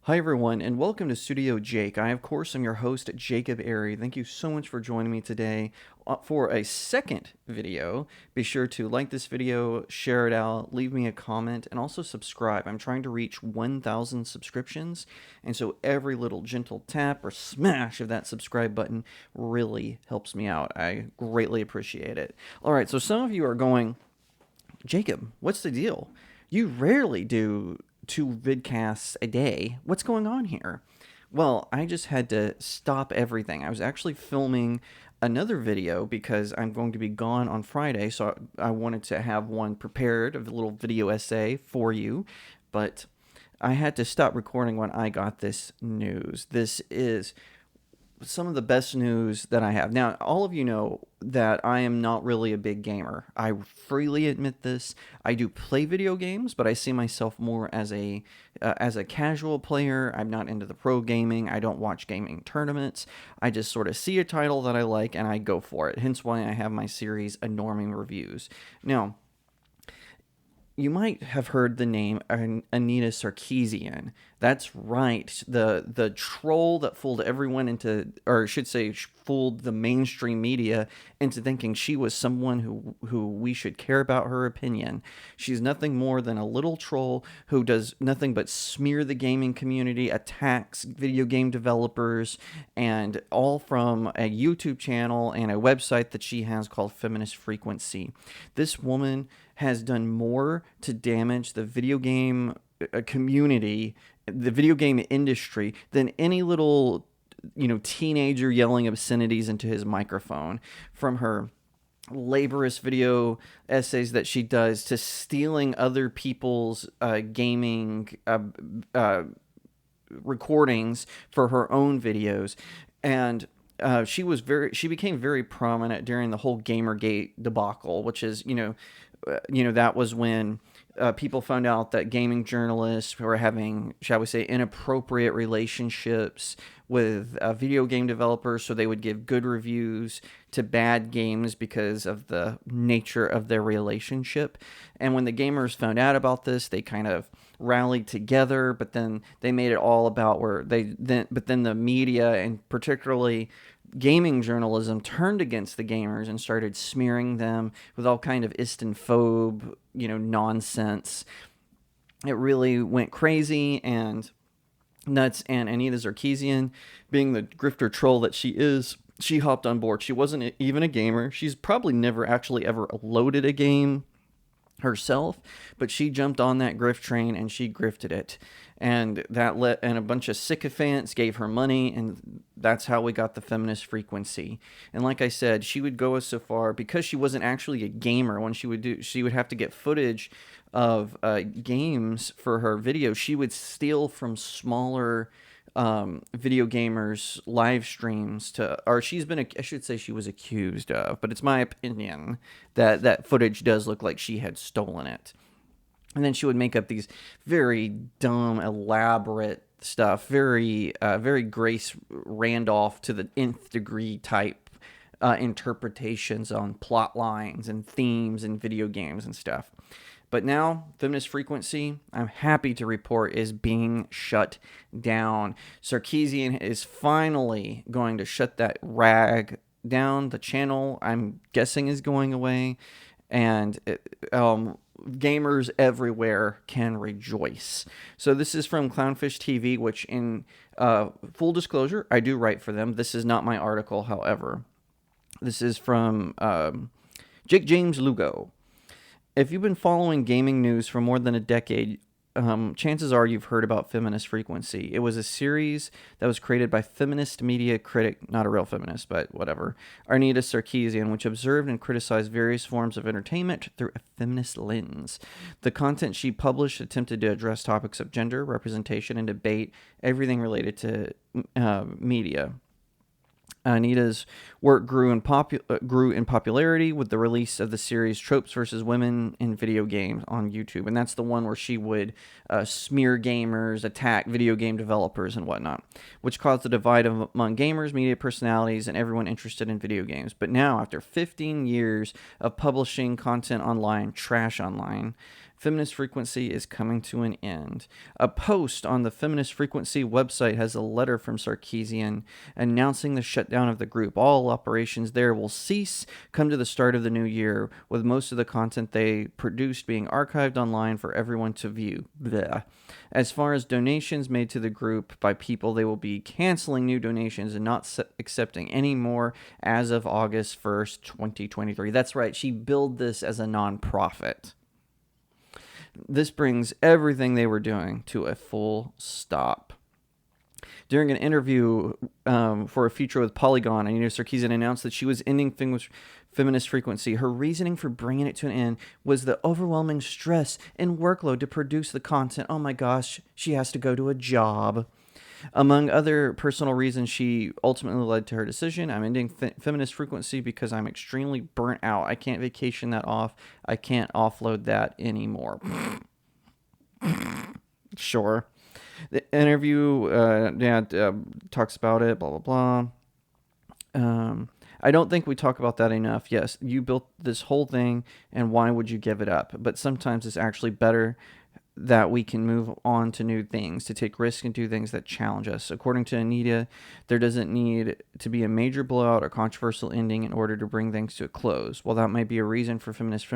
Hi everyone, and welcome to StudioJake. I, of course, am your host, Jacob Airy. Thank you so much for joining me today for a second video. Be sure to like this video, share it out, leave me a comment, and also subscribe. I'm trying to reach 1,000 subscriptions, and so every little gentle tap or smash of that subscribe button really helps me out. I greatly appreciate it. All right, so some of you are going, Jacob, what's the deal? You rarely do 2 vidcasts a day. What's going on here? Well, I just had to stop everything. I was actually filming another video because I'm going to be gone on Friday, so I wanted to have one prepared, a little video essay for you, but I had to stop recording when I got this news. This is some of the best news that I have. Now, all of you know that I am not really a big gamer. I freely admit this. I do play video games, but I see myself more as a casual player. I'm not into the pro gaming. I don't watch gaming tournaments. I just sort of see a title that I like and I go for it. Hence why I have my series, Anorming Reviews. Now, you might have heard the name Anita Sarkeesian. That's right. The troll that fooled everyone into, or I should say, fooled the mainstream media into thinking she was someone who we should care about her opinion. She's nothing more than a little troll who does nothing but smear the gaming community, attacks video game developers, and all from a YouTube channel and a website that she has called Feminist Frequency. This woman has done more to damage the video game community, the video game industry, than any little, teenager yelling obscenities into his microphone. From her laborious video essays that she does to stealing other people's gaming recordings for her own videos. And she became very prominent during the whole Gamergate debacle, which is, that was when people found out that gaming journalists were having, shall we say, inappropriate relationships with video game developers, so they would give good reviews to bad games because of the nature of their relationship. And when the gamers found out about this, they kind of rallied together, but then they made it all about but then the media, and particularly gaming journalism, turned against the gamers and started smearing them with all kind of Istanphobe, nonsense. It really went crazy and nuts, and Anita Sarkeesian, being the grifter troll that she is, she hopped on board. She wasn't even a gamer. She's probably never actually ever loaded a game herself, but she jumped on that grift train and she grifted it, and a bunch of sycophants gave her money, and that's how we got the Feminist Frequency. And like I said, she would go so far, because she wasn't actually a gamer. When she would have to get footage of games for her videos. She would steal from smaller video gamers' live streams I should say she was accused of, but it's my opinion that that footage does look like she had stolen it. And then she would make up these very dumb, elaborate stuff, very Grace Randolph to the nth degree type interpretations on plot lines and themes in video games and stuff. But now, Feminist Frequency, I'm happy to report, is being shut down. Sarkeesian is finally going to shut that rag down. The channel, I'm guessing, is going away. And gamers everywhere can rejoice. So this is from Clownfish TV, which, in full disclosure, I do write for them. This is not my article, however. This is from Jake James Lugo. If you've been following gaming news for more than a decade, chances are you've heard about Feminist Frequency. It was a series that was created by feminist media critic, not a real feminist, but whatever, Anita Sarkeesian, which observed and criticized various forms of entertainment through a feminist lens. The content she published attempted to address topics of gender, representation, and debate, everything related to media. Anita's work grew in popularity with the release of the series Tropes vs. Women in Video Games on YouTube. And that's the one where she would smear gamers, attack video game developers, and whatnot, which caused a divide among gamers, media personalities, and everyone interested in video games. But now, after 15 years of publishing content online, trash online, Feminist Frequency is coming to an end. A post on the Feminist Frequency website has a letter from Sarkeesian announcing the shutdown of the group. All operations there will cease come to the start of the new year, with most of the content they produced being archived online for everyone to view. Blech. As far as donations made to the group by people, they will be canceling new donations and not accepting any more as of August 1st, 2023. That's right, she billed this as a nonprofit. This brings everything they were doing to a full stop. During an interview for a feature with Polygon, Anita Sarkeesian announced that she was ending Feminist Frequency. Her reasoning for bringing it to an end was the overwhelming stress and workload to produce the content. Oh my gosh, she has to go to a job. Among other personal reasons, she ultimately led to her decision. I'm ending Feminist Frequency because I'm extremely burnt out. I can't vacation that off. I can't offload that anymore. Sure. The interview talks about it, blah, blah, blah. I don't think we talk about that enough. Yes, you built this whole thing, and why would you give it up? But sometimes it's actually better that we can move on to new things, to take risks and do things that challenge us. According to Anita, there doesn't need to be a major blowout or controversial ending in order to bring things to a close. While that might be a reason for Feminist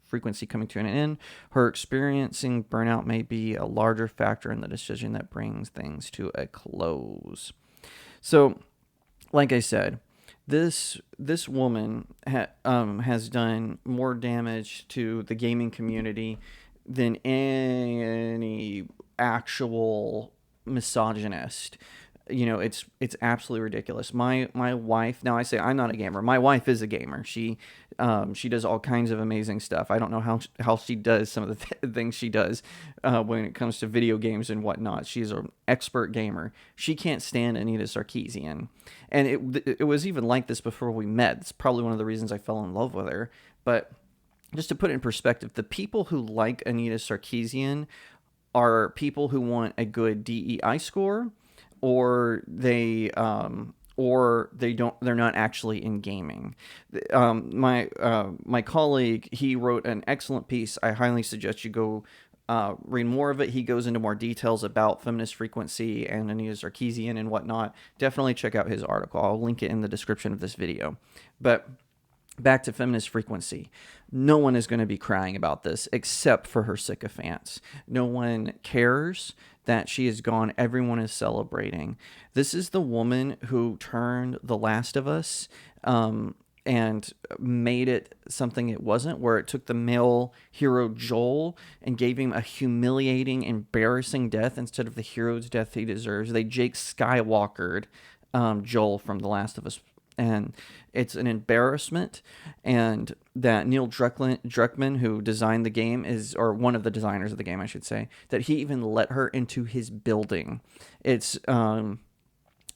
Frequency coming to an end, her experiencing burnout may be a larger factor in the decision that brings things to a close. So, like I said, this woman has done more damage to the gaming community than any actual misogynist. You know, it's absolutely ridiculous. My wife, now I say I'm not a gamer. My wife is a gamer. She does all kinds of amazing stuff. I don't know how she does some of the things she does when it comes to video games and whatnot. She's an expert gamer. She can't stand Anita Sarkeesian, and it was even like this before we met. It's probably one of the reasons I fell in love with her. But just to put it in perspective, the people who like Anita Sarkeesian are people who want a good DEI score, or they're not actually in gaming. My colleague, he wrote an excellent piece. I highly suggest you go read more of it. He goes into more details about Feminist Frequency and Anita Sarkeesian and whatnot. Definitely check out his article. I'll link it in the description of this video. But back to Feminist Frequency. No one is going to be crying about this except for her sycophants. No one cares that she is gone. Everyone is celebrating. This is the woman who turned The Last of Us and made it something it wasn't, where it took the male hero Joel and gave him a humiliating, embarrassing death instead of the hero's death he deserves. They Jake Skywalkered Joel from The Last of Us. And it's an embarrassment, and that Neil Druckmann, who designed the game, or one of the designers of the game, I should say, that he even let her into his building. It's, I'm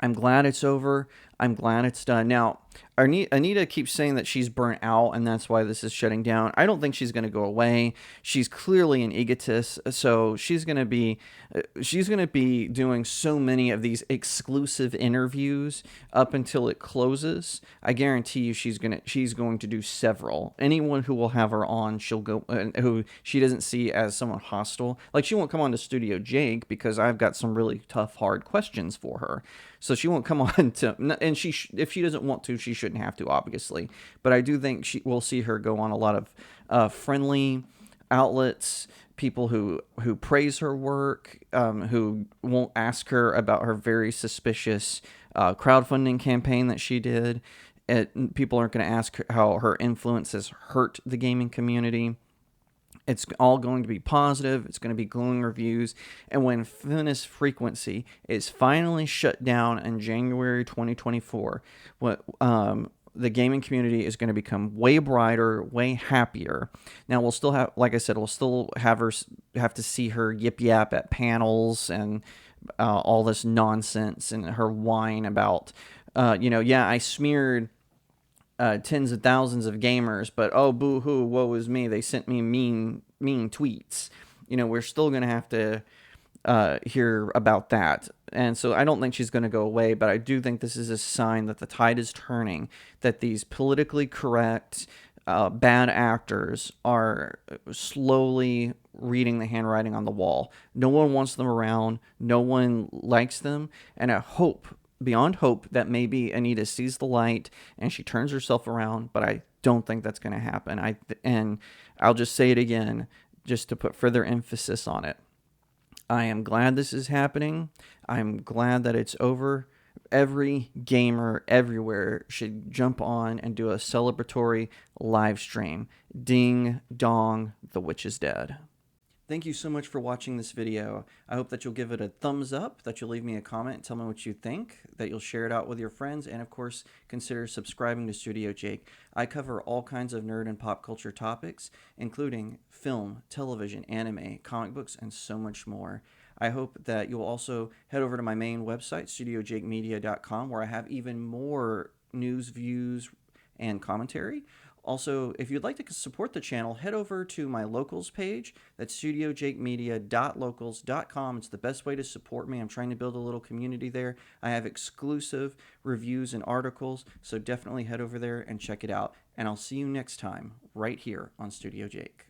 glad it's over. I'm glad it's done. Now, Anita keeps saying that she's burnt out and that's why this is shutting down. I don't think she's going to go away. She's clearly an egotist, so she's going to be doing so many of these exclusive interviews up until it closes. I guarantee you she's going to do several. Anyone who will have her on, she'll go who she doesn't see as someone hostile. Like, she won't come on to StudioJake because I've got some really tough, hard questions for her. So she won't come on to, and if she doesn't want to, she shouldn't have to, obviously. But I do think we'll see her go on a lot of friendly outlets, people who praise her work, who won't ask her about her very suspicious crowdfunding campaign that she did. People aren't going to ask her how her influence has hurt the gaming community. It's all going to be positive. It's going to be glowing reviews. And when Feminist Frequency is finally shut down in January 2024, the gaming community is going to become way brighter, way happier. Now, we'll still have, like I said, we'll still have to see her yip yap at panels and all this nonsense and her whine about, I smeared tens of thousands of gamers, but oh, boo-hoo, woe is me, they sent me mean tweets. We're still going to have to hear about that. And so I don't think she's going to go away, but I do think this is a sign that the tide is turning, that these politically correct, bad actors are slowly reading the handwriting on the wall. No one wants them around. No one likes them. And I hope, beyond hope, that maybe Anita sees the light and she turns herself around. But I don't think that's going to happen. And I'll just say it again, just to put further emphasis on it. I am glad this is happening. I'm glad that it's over. Every gamer everywhere should jump on and do a celebratory live stream. Ding dong, the witch is dead. Thank you so much for watching this video. I hope that you'll give it a thumbs up, that you'll leave me a comment and tell me what you think, that you'll share it out with your friends, and of course, consider subscribing to StudioJake. I cover all kinds of nerd and pop culture topics, including film, television, anime, comic books, and so much more. I hope that you'll also head over to my main website, StudioJakeMedia.com, where I have even more news, views, and commentary. Also, if you'd like to support the channel, head over to my locals page. That's studiojakemedia.locals.com. It's the best way to support me. I'm trying to build a little community there. I have exclusive reviews and articles, so definitely head over there and check it out. And I'll see you next time, right here on Studio Jake.